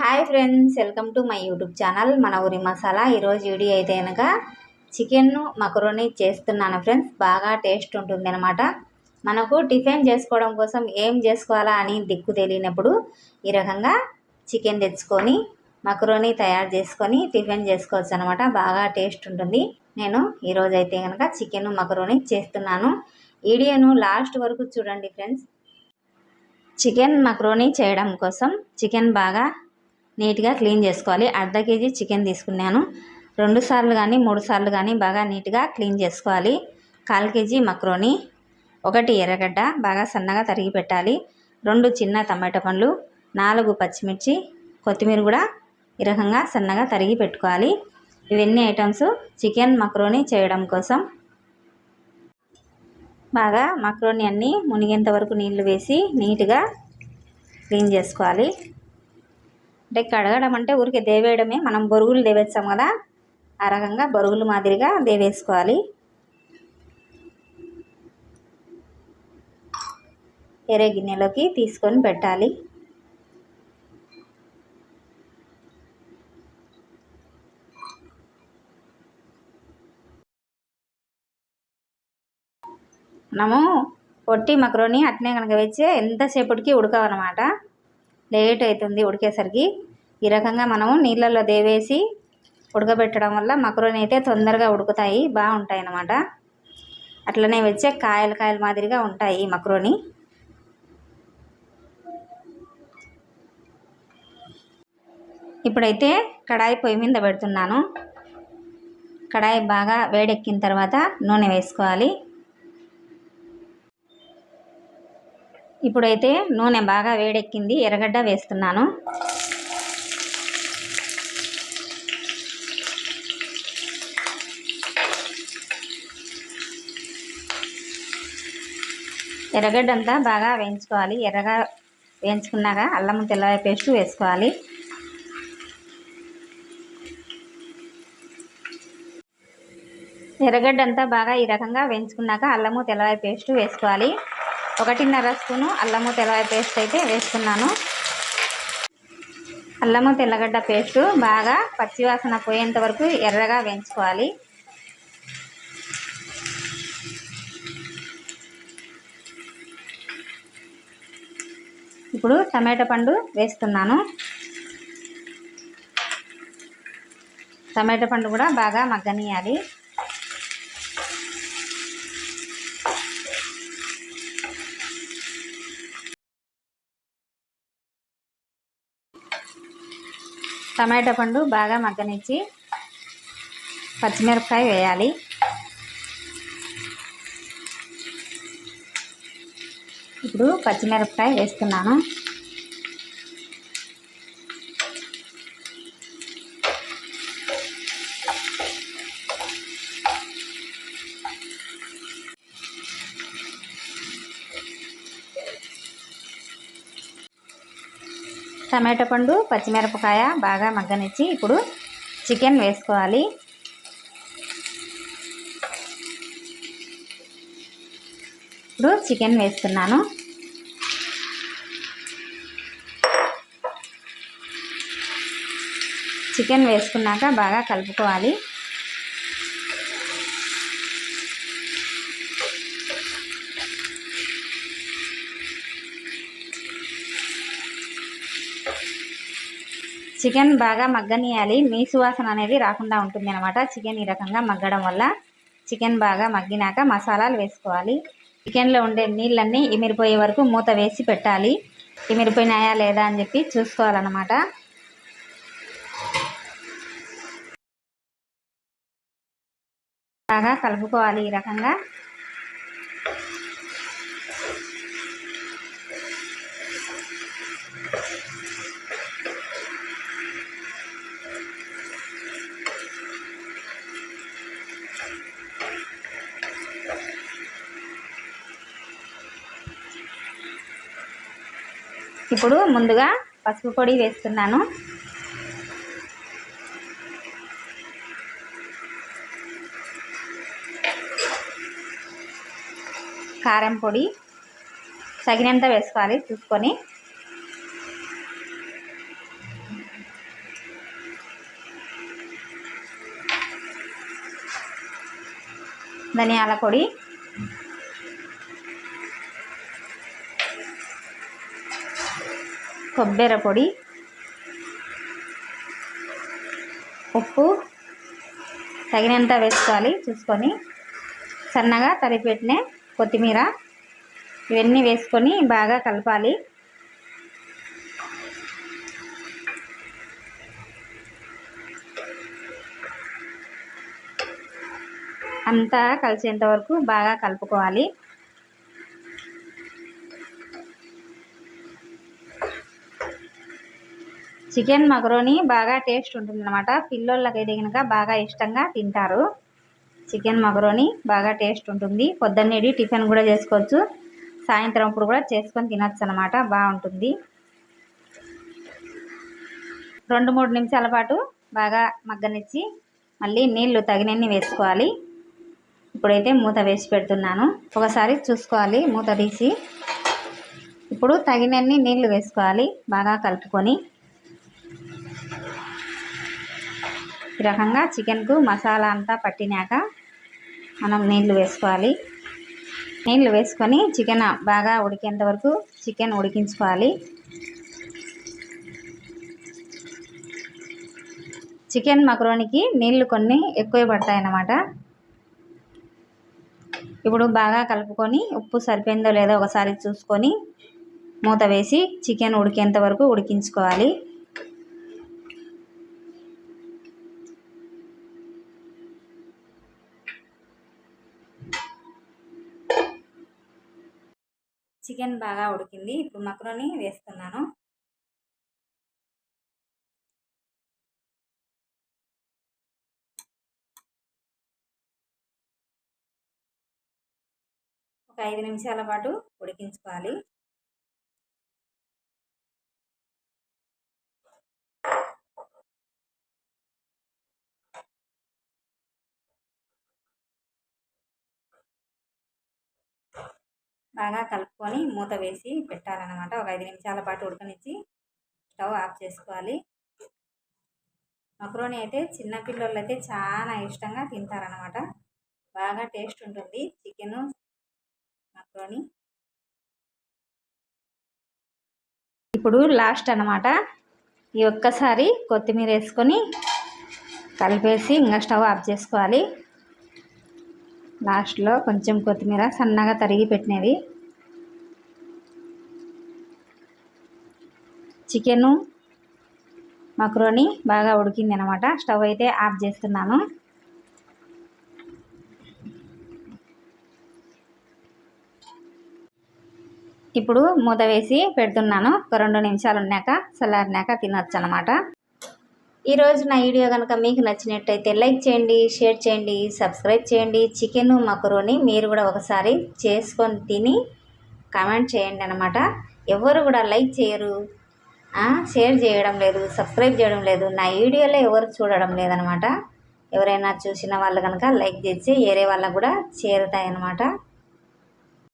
Hi friends, welcome to my YouTube channel మన ఊరి మసాలా. ఈరోజు వీడియో అయితే కనుక చికెన్ మకరోని చేస్తున్నాను ఫ్రెండ్స్. బాగా టేస్ట్ ఉంటుంది అనమాట. మనకు టిఫిన్ చేసుకోవడం కోసం ఏం చేసుకోవాలా అని దిక్కు తెలియనప్పుడు ఈ రకంగా చికెన్ తెచ్చుకొని మకరోని తయారు చేసుకొని టిఫిన్ చేసుకోవచ్చు అనమాట. బాగా టేస్ట్ ఉంటుంది. నేను ఈరోజు అయితే కనుక చికెన్ మకరోని చేస్తున్నాను. వీడియోను లాస్ట్ వరకు చూడండి ఫ్రెండ్స్. చికెన్ మకరోని చేయడం కోసం చికెన్ బాగా నీట్గా క్లీన్ చేసుకోవాలి. అర్ధ కేజీ చికెన్ తీసుకున్నాను. 2 సార్లు కానీ 3 సార్లు కానీ బాగా నీట్గా క్లీన్ చేసుకోవాలి. 1/4 కేజీ మక్రోని, 1 ఎర్రగడ్డ బాగా సన్నగా తరిగి పెట్టాలి, 2 చిన్న టమాటా పండ్లు, 4 పచ్చిమిర్చి, కొత్తిమీర కూడా ఈ రకంగా సన్నగా తరిగి పెట్టుకోవాలి. ఇవన్నీ ఐటమ్స్ చికెన్ మక్రోని చేయడం కోసం. బాగా మక్రోని అన్నీ మునిగేంత వరకు నీళ్లు వేసి నీట్గా క్లీన్ చేసుకోవాలి. అంటే కడగడం అంటే ఊరికే దేవేయడమే. మనం బొరుగులు దేవేస్తాం కదా, ఆ రకంగా బొరుగులు మాదిరిగా దేవేసుకోవాలి. వేరే గిన్నెలోకి తీసుకొని పెట్టాలి. మనము పొట్టి మక్రోని అట్నే కనుక వేస్తే ఎంతసేపటికి ఉడకవన్నమాట. లేట్ అవుతుంది ఉడికేసరికి. ఈ రకంగా మనము నీళ్ళల్లో దేవేసి ఉడకబెట్టడం వల్ల మక్రోని అయితే తొందరగా ఉడుకుతాయి, బాగుంటాయి అన్నమాట. అట్లనే వచ్చే కాయలు కాయలు మాదిరిగా ఉంటాయి మక్రోని. ఇప్పుడైతే కడాయి పొయ్యి మీద పెడుతున్నాను. కడాయి బాగా వేడెక్కిన తర్వాత నూనె వేసుకోవాలి. ఇప్పుడైతే నూనె బాగా వేడెక్కింది. ఎర్రగడ్డ వేస్తున్నాను. ఎర్రగడ్డ అంతా బాగా వేయించుకోవాలి. ఎర్రగా వేయించుకున్నాక అల్లం తెల్లవాయ పేస్ట్ వేసుకోవాలి. ఎర్రగడ్డ అంతా బాగా ఈ రకంగా వేయించుకున్నాక అల్లము తెల్లవాయ పేస్ట్ వేసుకోవాలి. 1.5 స్పూను అల్లము తెల్లగడ్డ పేస్ట్ అయితే వేసుకున్నాను. అల్లము తెల్లగడ్డ పేస్ట్ బాగా పచ్చివాసన పోయేంత వరకు ఎర్రగా వేయించుకోవాలి. ఇప్పుడు టమాటా పండు వేస్తున్నాను. టమాటా పండు కూడా బాగా మగ్గనియాలి. టమాటా పండు బాగా మగ్గనిచ్చి పచ్చిమిరపకాయ వేయాలి. ఇప్పుడు పచ్చిమిరపకాయ వేస్తున్నాను. టమాటా పండు పచ్చిమిరపకాయ బాగా మగ్గనిచ్చి ఇప్పుడు చికెన్ వేసుకోవాలి. ఇప్పుడు చికెన్ వేస్తున్నాను. చికెన్ వేసుకున్నాక బాగా కలుపుకోవాలి. చికెన్ బాగా మగ్గనియాలి. నీసు వాసన అనేది రాకుండా ఉంటుంది అన్నమాట. చికెన్ ఈ రకంగా మగ్గడం వల్ల. చికెన్ బాగా మగ్గినాక మసాలాలు వేసుకోవాలి. చికెన్లో ఉండే నీళ్ళన్నీ ఇమిరిపోయే వరకు మూత వేసి పెట్టాలి. ఇమిరిపోయినాయా లేదా అని చెప్పి చూసుకోవాలన్నమాట. బాగా కలుపుకోవాలి ఈ రకంగా. ఇప్పుడు ముందుగా పసుపు పొడి వేస్తున్నాను. కారం పొడి తగినంత వేసుకోవాలి చూసుకొని. ధనియాల పొడి, కొబ్బరి పొడి, ఉప్పు తగినంత వేసుకోవాలి చూసుకొని, సన్నగా తరిగిపెట్టిన కొత్తిమీర ఇవన్నీ వేసుకొని బాగా కలపాలి. అంతా కలిసేంత వరకు బాగా కలుపుకోవాలి. చికెన్ మకరోని బాగా టేస్ట్ ఉంటుందన్నమాట. పిల్లోళ్ళకైతే కనుక బాగా ఇష్టంగా తింటారు. చికెన్ మకరోని బాగా టేస్ట్ ఉంటుంది. పొద్దున్నేది టిఫిన్ కూడా చేసుకోవచ్చు, సాయంత్రం అప్పుడు కూడా చేసుకొని తినచ్చు అన్నమాట. బాగుంటుంది. 2-3 నిమిషాల పాటు బాగా మగ్గనిచ్చి మళ్ళీ నీళ్లు తగినన్ని వేసుకోవాలి. ఇప్పుడైతే మూత వేసి పెడుతున్నాను. ఒకసారి చూసుకోవాలి మూత తీసి. ఇప్పుడు తగినన్ని నీళ్లు వేసుకోవాలి. బాగా కలుపుకొని ఈ రకంగా చికెన్కు మసాలా అంతా పట్టినాక మనం నీళ్లు వేసుకోవాలి. నీళ్లు వేసుకొని చికెన్ బాగా ఉడికేంత వరకు చికెన్ ఉడికించుకోవాలి. చికెన్ మకరోనికి నీళ్లు కొన్ని ఎక్కువ పడతాయన్నమాట. ఇప్పుడు బాగా కలుపుకొని ఉప్పు సరిపోయిందో లేదో ఒకసారి చూసుకొని మూత వేసి చికెన్ ఉడికేంత వరకు ఉడికించుకోవాలి. చికెన్ బాగా ఉడికింది. ఇప్పుడు మకరోని వేస్తున్నాను. ఒక 5 నిమిషాల పాటు ఉడికించుకోవాలి. బాగా కలుపుకొని మూత వేసి పెట్టాలన్నమాట. ఒక 5 నిమిషాల పాటు ఉడకనిచ్చి స్టవ్ ఆఫ్ చేసుకోవాలి. మకరోని అయితే చిన్నపిల్లలు అయితే చాలా ఇష్టంగా తింటారనమాట. బాగా టేస్ట్ ఉంటుంది చికెన్ మకరోని. ఇప్పుడు లాస్ట్ అన్నమాట. ఈ ఒక్కసారి కొత్తిమీర వేసుకొని కలిపేసి ఇంకా స్టవ్ ఆఫ్ చేసుకోవాలి. లాస్ట్లో కొంచెం కొత్తిమీర సన్నగా తరిగి పెట్టినవి. చికెను మకరోని బాగా ఉడికింది అనమాట. స్టవ్ అయితే ఆఫ్ చేస్తున్నాను. ఇప్పుడు మూత వేసి పెడుతున్నాను. ఒక 2 నిమిషాలు ఉన్నాక చల్లారినాక తినొచ్చు అనమాట. ఈరోజు నా వీడియో కనుక మీకు నచ్చినట్టయితే లైక్ చేయండి, షేర్ చేయండి, సబ్స్క్రైబ్ చేయండి. చికెన్ మకరోని మీరు కూడా ఒకసారి చేసుకొని తిని కామెంట్ చేయండి అనమాట. ఎవరు కూడా లైక్ చేయరు, షేర్ చేయడం లేదు, సబ్స్క్రైబ్ చేయడం లేదు. నా వీడియోలో ఎవరు చూడడం లేదనమాట. ఎవరైనా చూసిన వాళ్ళు కనుక లైక్ చేసి వేరే వాళ్ళకు కూడా చేరుతాయన్నమాట.